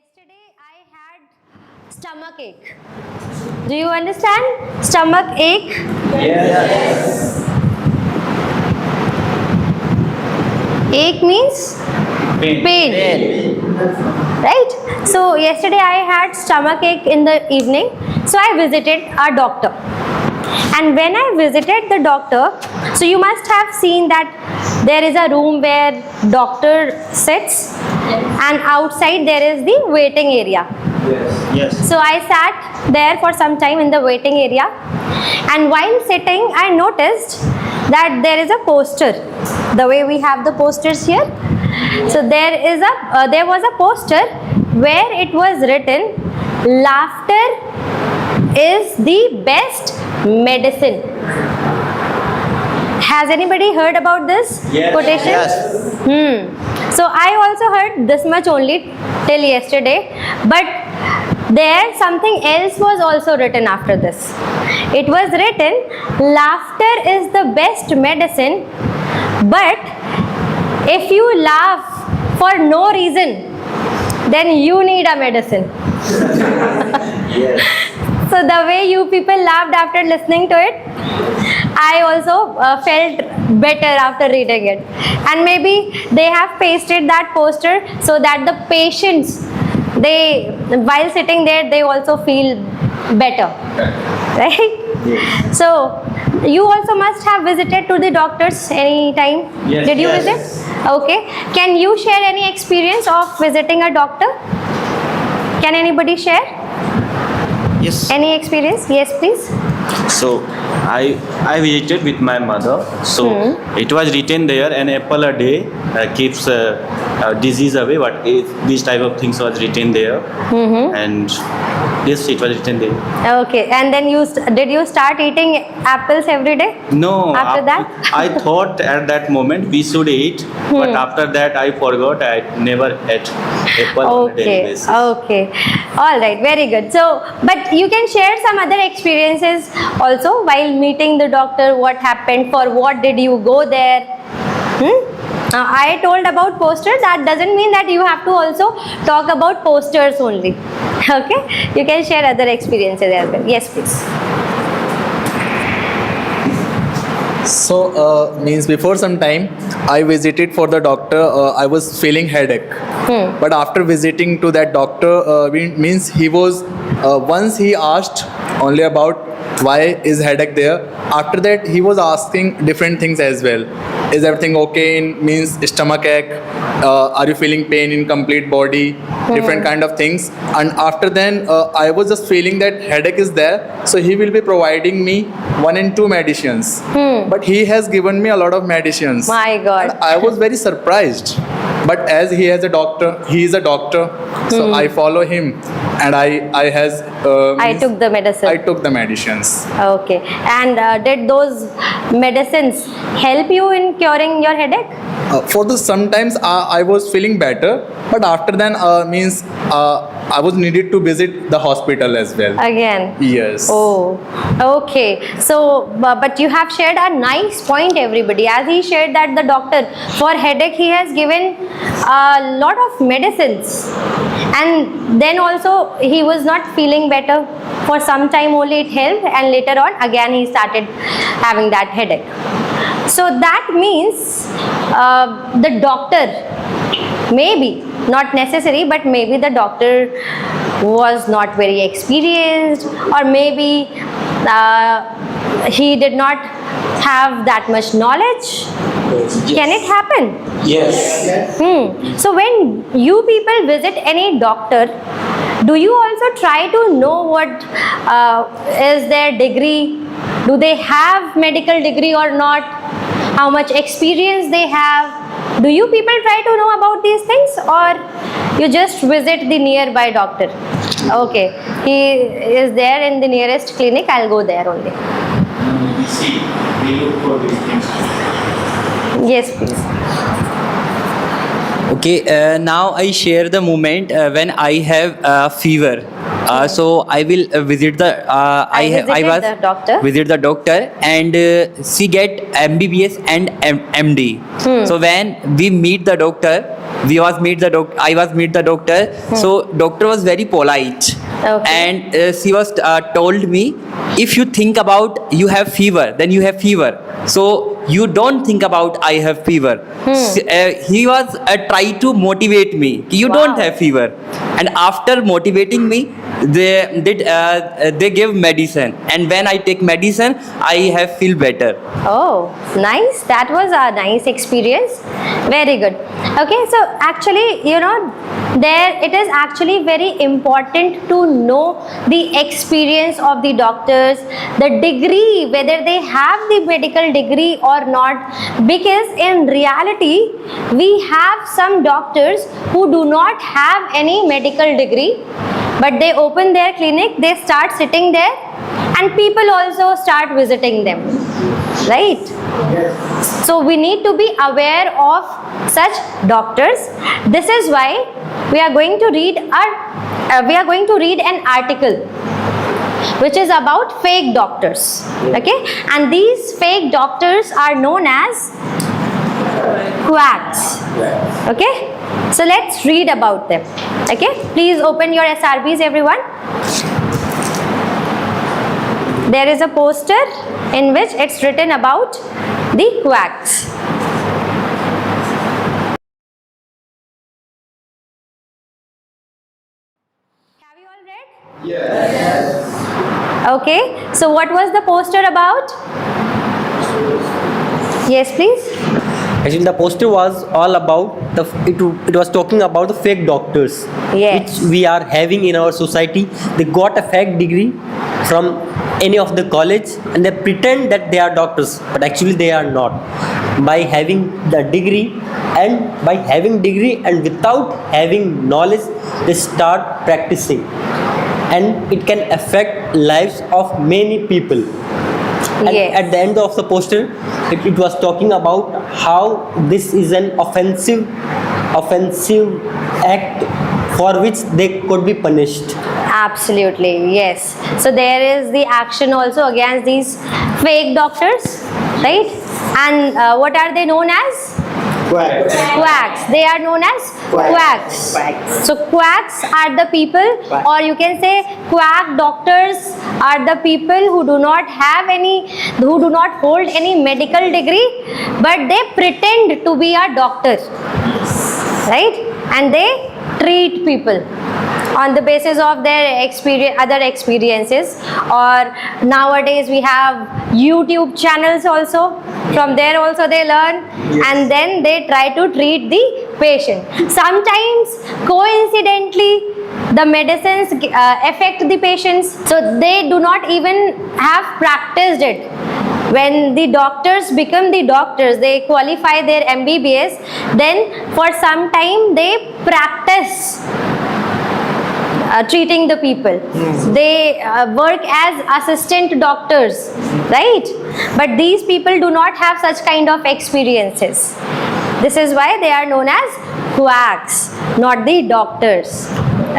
Yesterday I had stomach ache. Do you understand? Stomach ache? Yes. Ache means pain. Right? So yesterday I had stomach ache in the evening. So I visited a doctor. And when I visited the doctor, so you must have seen that there is a room where doctor sits and outside there is the waiting area. Yes. So I sat there for some time in the waiting area, and while sitting I noticed that there is a poster, the way we have the posters here. So there was a poster where it was written, laughter is the best medicine. Has anybody heard about this Yes. quotation? Yes. So I also heard this much only till yesterday, but there something else was also written after this. It was written, laughter is the best medicine, but if you laugh for no reason, then you need a medicine. Yes. So the way you people laughed after listening to it, I also felt better after reading it. And maybe they have pasted that poster so that the patients, while sitting there, they also feel better. Right? Yes. So you also must have visited to the doctors any time. Yes, Did you yes. visit? Okay. Can you share any experience of visiting a doctor? Can anybody share? Yes. Any experience? Yes, please. So I visited with my mother. So it was written there, an apple a day keeps disease away. But if these type of things was written there, and yes, it was written there. Okay. And then did you start eating apples every day? No. After that? I thought at that moment we should eat, but after that I forgot. I never ate apple on a daily Okay. basis. Okay. All right. Very good. So, but you can share some other experiences also while meeting the doctor. What happened? For what did you go there? I told about posters. That doesn't mean that you have to also talk about posters only. Okay. You can share other experiences as well. Yes, please. So means before some time I visited for the doctor. I was feeling headache, but after visiting to that doctor, means he was once he asked only about why is headache there. After that he was asking different things as well. Is everything okay? In means stomach ache. Are you feeling pain in complete body? Different kind of things. And after then I was just feeling that headache is there. So he will be providing me 1 and 2 medicines. But he has given me a lot of medicines. My God. And I was very surprised. But as he is a doctor, so I follow him, and I took the medicine. I took the medicines. Okay. And did those medicines help you in curing your headache? For the sometimes I was feeling better, but after then means I was needed to visit the hospital as well. Again. Yes. Oh, okay. So, but you have shared a nice point, everybody. As he shared that the doctor, for headache, he has given a lot of medicines. And then also, he was not feeling better. For some time only it helped, and later on, again, he started having that headache. So, that means the doctor, maybe, not necessary, but maybe the doctor was not very experienced, or maybe he did not have that much knowledge. Can it happen? Yes. So when you people visit any doctor, do you also try to know what is their degree? Do they have medical degree or not? How much experience they have? Do you people try to know about these things, or you just visit the nearby doctor? Okay, he is there in the nearest clinic, I'll go there only. We look for these things. Yes, please. Okay, now I share the moment when I have fever. So I will visit the. I visited the doctor. visit the doctor and she get MBBS and MD. So when we meet the doctor, I was meet the doctor. So doctor was very polite. Okay. And she was told me, if you think about you have fever, then you have fever. So you don't think about I have fever. He was try to motivate me. You Wow. don't have fever. And after motivating me, they give medicine. And when I take medicine, I have feel better. Oh, nice. That was a nice experience. Very good. Okay, so actually, there it is actually very important to know the experience of the doctors, the degree, whether they have the medical degree or not, because in reality, we have some doctors who do not have any medical degree, but they open their clinic, they start sitting there, and people also start visiting them, right? So we need to be aware of such doctors. This is why we are going to read an article which is about fake doctors. Okay, and these fake doctors are known as quacks. Okay, so let's read about them. Okay, please open your SRBs, everyone. There is a poster in which it's written about the quacks. Have you all read? Yes. Okay, so what was the poster about? Yes, please. Actually, the poster was all about it was talking about the fake doctors, Yes. which we are having in our society. They got a fake degree from any of the college and they pretend that they are doctors, but actually they are not. By having the degree and without having knowledge, they start practicing, and it can affect lives of many people. And Yes. at the end of the poster, it was talking about how this is an offensive act for which they could be punished. Absolutely, yes. So there is the action also against these fake doctors, right? And what are they known as? Quack. Quacks. They are known as quacks. So quacks are the people, or you can say quack doctors are the people who do not hold any medical degree, but they pretend to be a doctor, right? And they treat people on the basis of their other experiences. Or nowadays we have YouTube channels also. From there also they learn, and then they try to treat the patient. Sometimes coincidentally the medicines affect the patients, so they do not even have practiced it. When the doctors become the doctors, they qualify their MBBS, then for some time they practice treating the people. They work as assistant doctors, right? But these people do not have such kind of experiences. This is why they are known as quacks, not the doctors.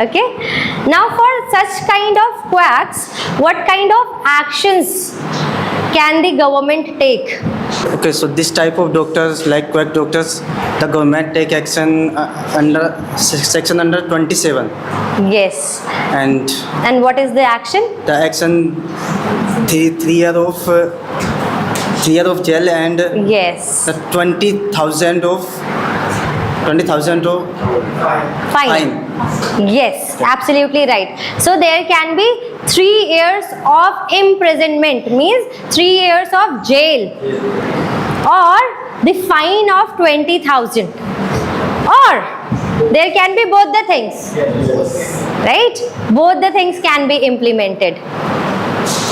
Okay. Now for such kind of quacks, what kind of actions can the government take? Okay, so this type of doctors, like quack doctors, the government take action under section under 27, Yes. and what is the action? the action 3 year of jail and Yes. the 20,000 of Fine. Yes, absolutely right. So there can be 3 years of imprisonment, means 3 years of jail, or the fine of 20,000, or there can be both the things, right? Both the things can be implemented.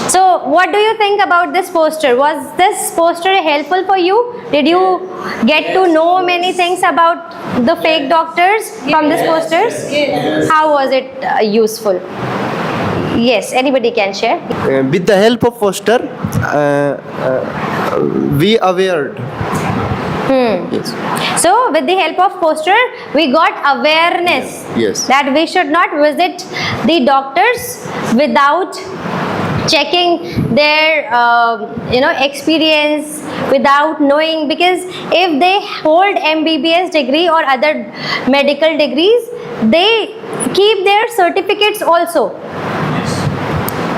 So what do you think about this poster? Was this poster helpful for you? Did you get to know many things about the fake doctors from this posters? How was it useful? Yes, anybody can share. With the help of poster, we aware Yes. So with the help of poster, we got awareness Yes. that we should not visit the doctors without checking their experience, without knowing, because if they hold MBBS degree or other medical degrees, they keep their certificates also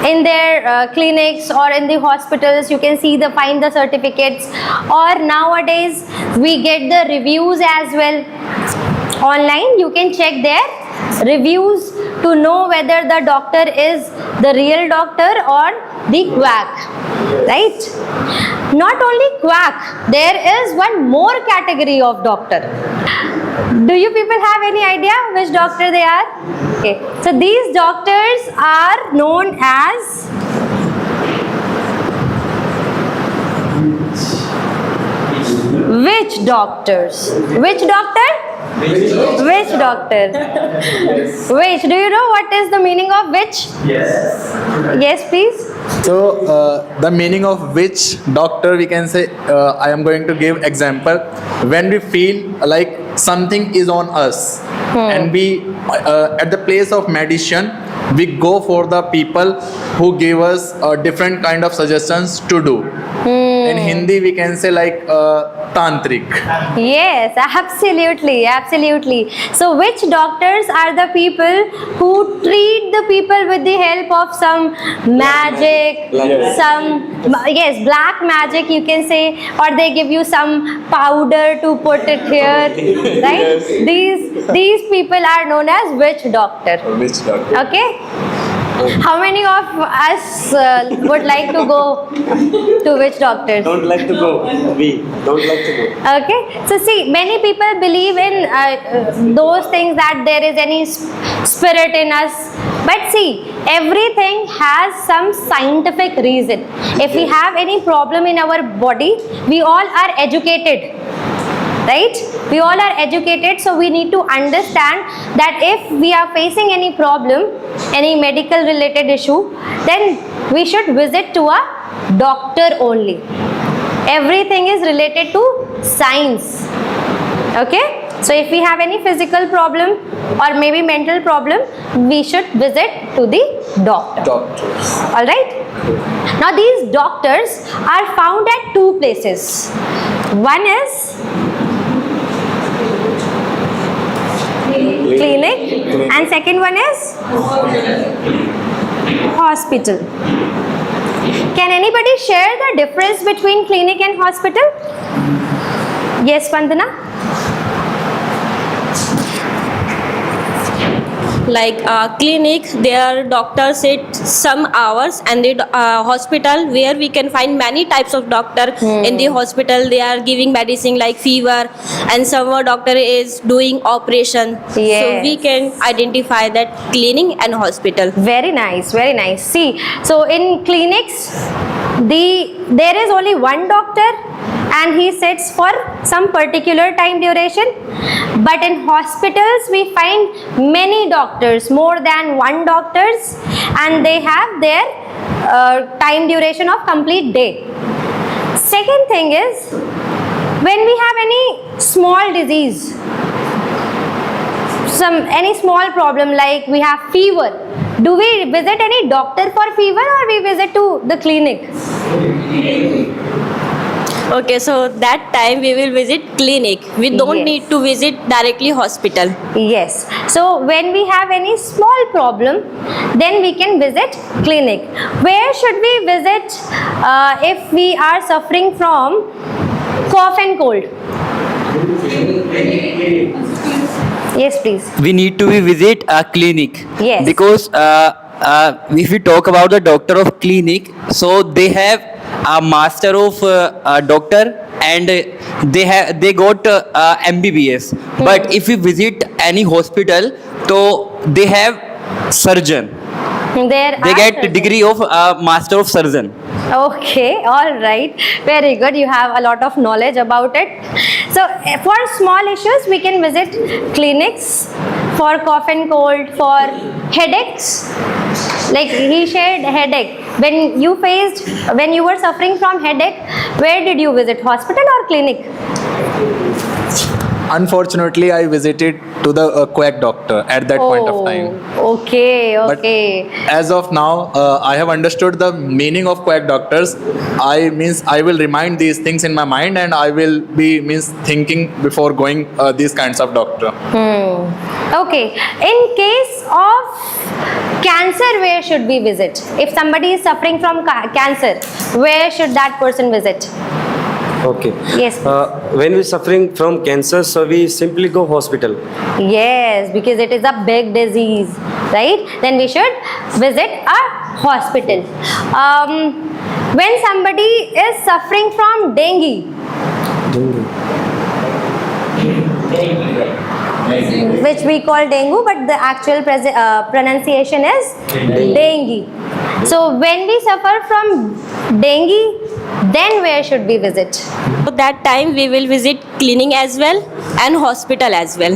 in their clinics or in the hospitals. You can see find the certificates, or nowadays we get the reviews as well online. You can check their reviews to know whether the doctor is the real doctor or the quack, right? Not only quack, there is one more category of doctor. Do you people have any idea which doctor they are? Okay, so these doctors are known as which doctors? Which doctor? Which doctor? Which? Do you know what is the meaning of which? Yes, please. So the meaning of which doctor, we can say, I am going to give example. When we feel like something is on us, and we at the place of medicine, we go for the people who give us different kind of suggestions to do. In Hindi we can say like tantric. Yes, absolutely, absolutely. So which doctors are the people who treat the people with the help of some magic, yes, black magic you can say, or they give you some powder to put it here, right? These people are known as witch doctor. Which doctor? Okay. How many of us would like to go to witch doctors? Don't like to go. We don't like to go. Okay, so see, many people believe in those things, that there is any spirit in us. But see, everything has some scientific reason. If we have any problem in our body, we all are educated. Right? We all are educated, so we need to understand that if we are facing any problem, any medical related issue, then we should visit to a doctor only. Everything is related to science. Okay? So if we have any physical problem or maybe mental problem, we should visit to the doctor. Doctors. Alright? Now these doctors are found at two places. One is clinic, and second one is hospital. Can anybody share the difference between clinic and hospital? Yes, Vandana? Like clinic, their doctors sit some hours, and the hospital where we can find many types of doctor. In the hospital they are giving medicine like fever, and some doctor is doing operation. Yes. So we can identify that clinic and hospital. Very nice, very nice. See, so in clinics, there is only one doctor and he sits for some particular time duration. But in hospitals, we find many doctors, more than one doctors, and they have their time duration of complete day. Second thing is, when we have any small disease, any small problem, like we have fever, do we visit any doctor for fever, or we visit to the clinic? Okay, so that time we will visit clinic. We don't Yes. need to visit directly hospital. Yes. So when we have any small problem, then we can visit clinic. Where should we visit if we are suffering from cough and cold? Yes, please. We need to visit a clinic. Yes. Because if we talk about the doctor of clinic, so they have a master of doctor, and they got MBBS. But if we visit any hospital, so they have surgeon. There They are get surgeons. degree of master of surgeon. Okay, all right. Very good. You have a lot of knowledge about it. So for small issues, we can visit clinics. For cough and cold, for headaches, like he shared headache. When you were suffering from headache, where did you visit, hospital or clinic? Unfortunately, I visited to the quack doctor at that point of time. Okay, But okay. as of now, I have understood the meaning of quack doctors. I will remind these things in my mind, and I will be thinking before going these kinds of doctor. Okay. In case of cancer, where should we visit? If somebody is suffering from cancer, where should that person visit? Okay. Yes. When we're suffering from cancer, so we simply go hospital. Yes, because it is a big disease, right? Then we should visit a hospital. When somebody is suffering from dengue, which we call dengue, but the actual pronunciation is dengue. So when we suffer from dengue, then where should we visit? So that time we will visit clinic as well and hospital as well.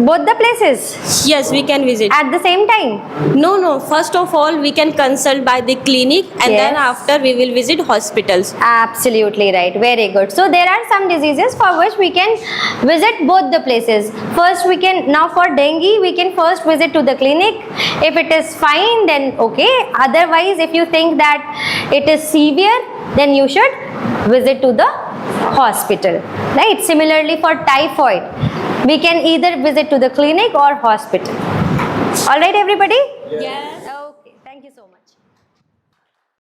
Both the places Yes, we can visit. at the same time. No. First of all, we can consult by the clinic, and then Yes. after we will visit hospitals. Absolutely right. Very good. So there are some diseases for which we can visit both the places. First we can, now for dengue, we can first visit to the clinic. If it is fine, then okay. Otherwise, if you think that it is severe, then you should visit to the hospital. Right? Similarly for typhoid, we can either visit to the clinic or hospital. All right, everybody? Yes.